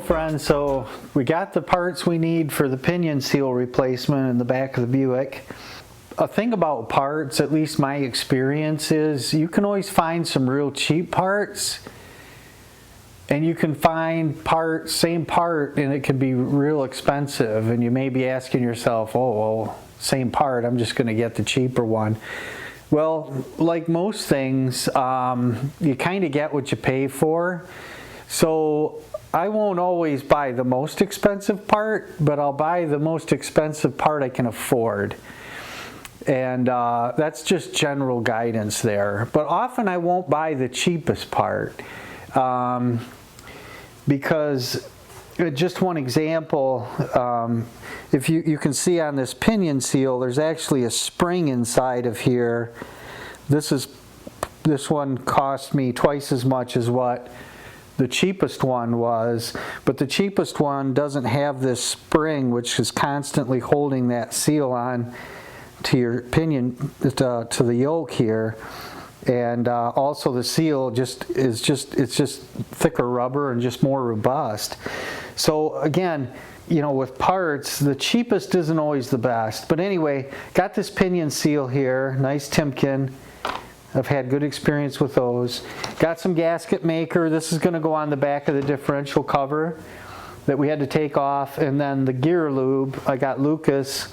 friends, so we got the parts we need for the pinion seal replacement in the back of the Buick. A thing about parts, at least my experience, is you can always find some real cheap parts, and you can find same part, and it can be real expensive, and you may be asking yourself, oh, well, same part, I'm just going to get the cheaper one. Well, like most things, you kind of get what you pay for. So I won't always buy the most expensive part, but I'll buy the most expensive part I can afford. And that's just general guidance there. But often I won't buy the cheapest part. Because, just one example, if you can see on this pinion seal, there's actually a spring inside of here. This one cost me twice as much as what the cheapest one was, but the cheapest one doesn't have this spring which is constantly holding that seal on to your pinion, to the yoke here. And also the seal it's just thicker rubber and just more robust. So again, you know, with parts, the cheapest isn't always the best. But anyway, got this pinion seal here, nice Timken. I've had good experience with those. Got some gasket maker. This is going to go on the back of the differential cover that we had to take off. And then the gear lube, I got Lucas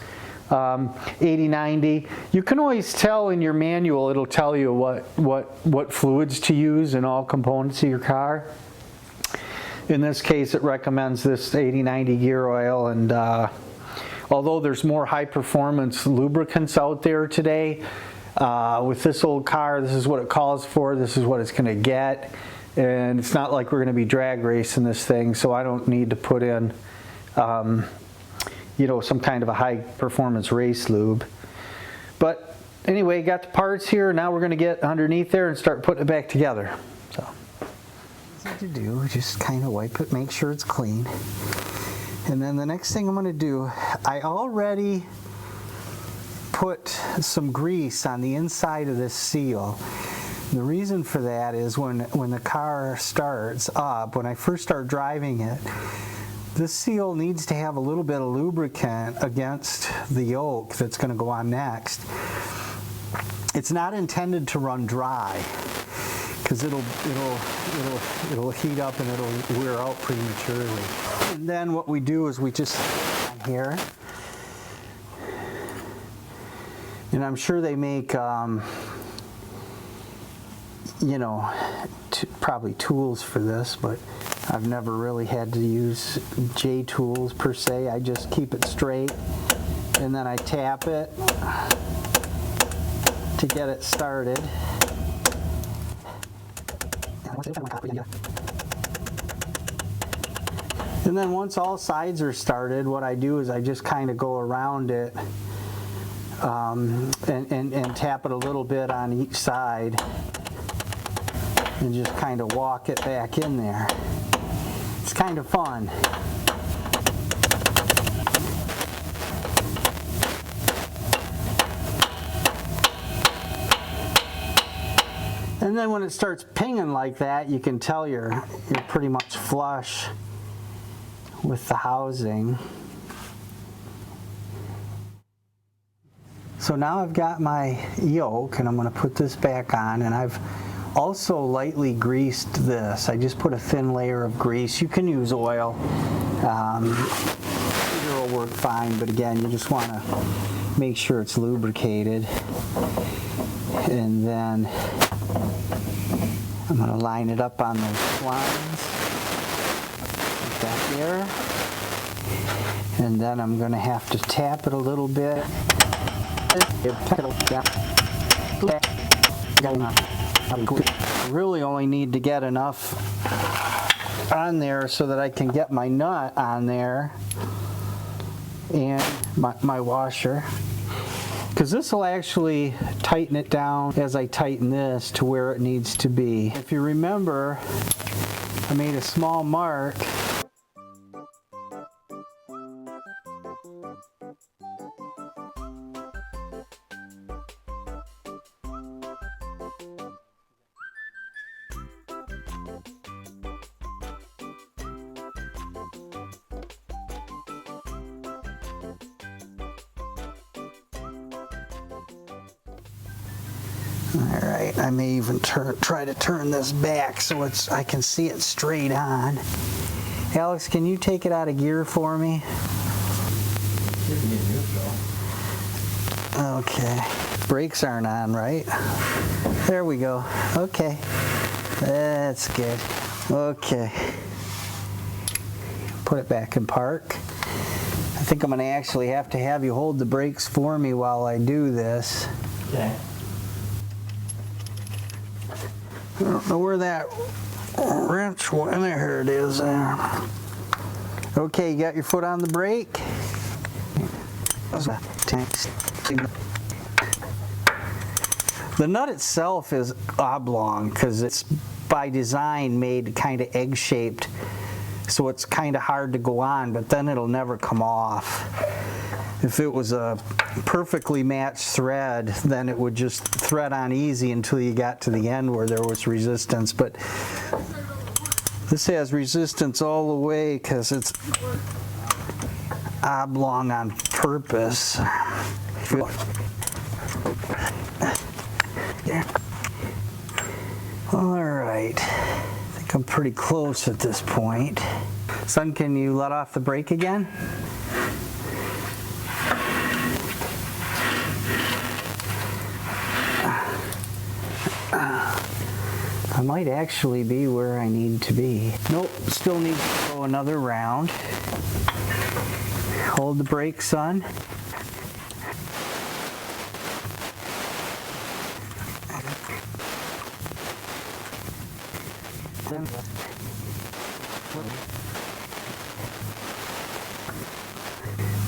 80/90. You can always tell in your manual, it'll tell you what fluids to use in all components of your car. In this case, it recommends this 80/90 gear oil, and although there's more high-performance lubricants out there today, with this old car, this is what it calls for, this is what it's going to get, and it's not like we're going to be drag racing this thing, so I don't need to put in you know, some kind of a high-performance race lube. But anyway, got the parts here. Now we're going to get underneath there and start putting it back together. So, easy to do, just kind of wipe it, make sure it's clean. And then the next thing I'm going to do, I already put some grease on the inside of this seal. The reason for that is when the car starts up, when I first start driving it, this seal needs to have a little bit of lubricant against the yoke that's going to go on next. It's not intended to run dry because it'll heat up and it'll wear out prematurely. And then what we do is we just on here, and I'm sure they make you know, probably tools for this, but I've never really had to use J tools per se. I just keep it straight and then I tap it to get it started. And then once all sides are started, what I do is I just kind of go around it and tap it a little bit on each side and just kind of walk it back in there. It's kind of fun. And then when it starts pinging like that, you can tell you're pretty much flush with the housing. So now I've got my yoke, and I'm going to put this back on, and I've also lightly greased this. I just put a thin layer of grease. You can use oil. Either will work fine, but again, you just want to make sure it's lubricated. And then I'm going to line it up on those lines. Like that there. And then I'm going to have to tap it a little bit. I really only need to get enough on there so that I can get my nut on there and my washer, because this will actually tighten it down as I tighten this to where it needs to be. If you remember, I made a small mark . All right, I may even try to turn this back so I can see it straight on. Alex, can you take it out of gear for me? Okay, brakes aren't on, right? There we go. Okay, that's good. Okay, put it back in park. I think I'm going to actually have you hold the brakes for me while I do this. Okay. I don't know where that wrench went. There it is. Okay, you got your foot on the brake? The nut itself is oblong because it's by design made kind of egg-shaped, so it's kind of hard to go on, but then it'll never come off. If it was a perfectly matched thread, then it would just thread on easy until you got to the end where there was resistance. But this has resistance all the way because it's oblong on purpose. All right, I think I'm pretty close at this point. Son, can you let off the brake again? I might actually be where I need to be. Nope, still need to go another round. Hold the brake, son.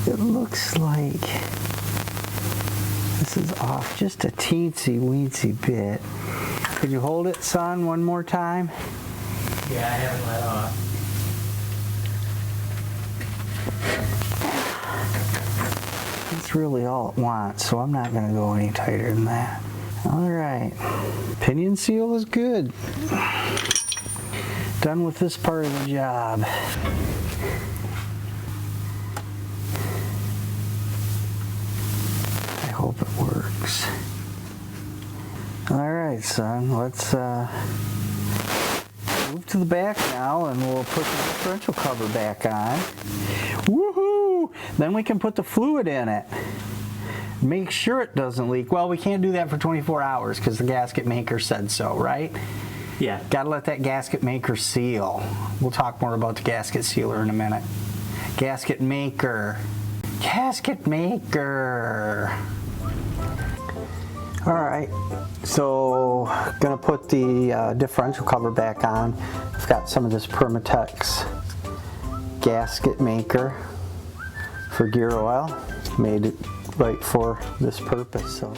It looks like this is off just a teensy weensy bit. Could you hold it, son, one more time? Yeah, I haven't let off. That's really all it wants, so I'm not going to go any tighter than that. All right, pinion seal is good. Done with this part of the job. I hope it works. All right, son, let's move to the back now, and we'll put the differential cover back on. Woohoo! Then we can put the fluid in it. Make sure it doesn't leak. Well, we can't do that for 24 hours because the gasket maker said so, right? Yeah. Got to let that gasket maker seal. We'll talk more about the gasket sealer in a minute. Gasket maker. Gasket maker. All right, so gonna put the differential cover back on. I've got some of this Permatex gasket maker for gear oil, made it right for this purpose. So.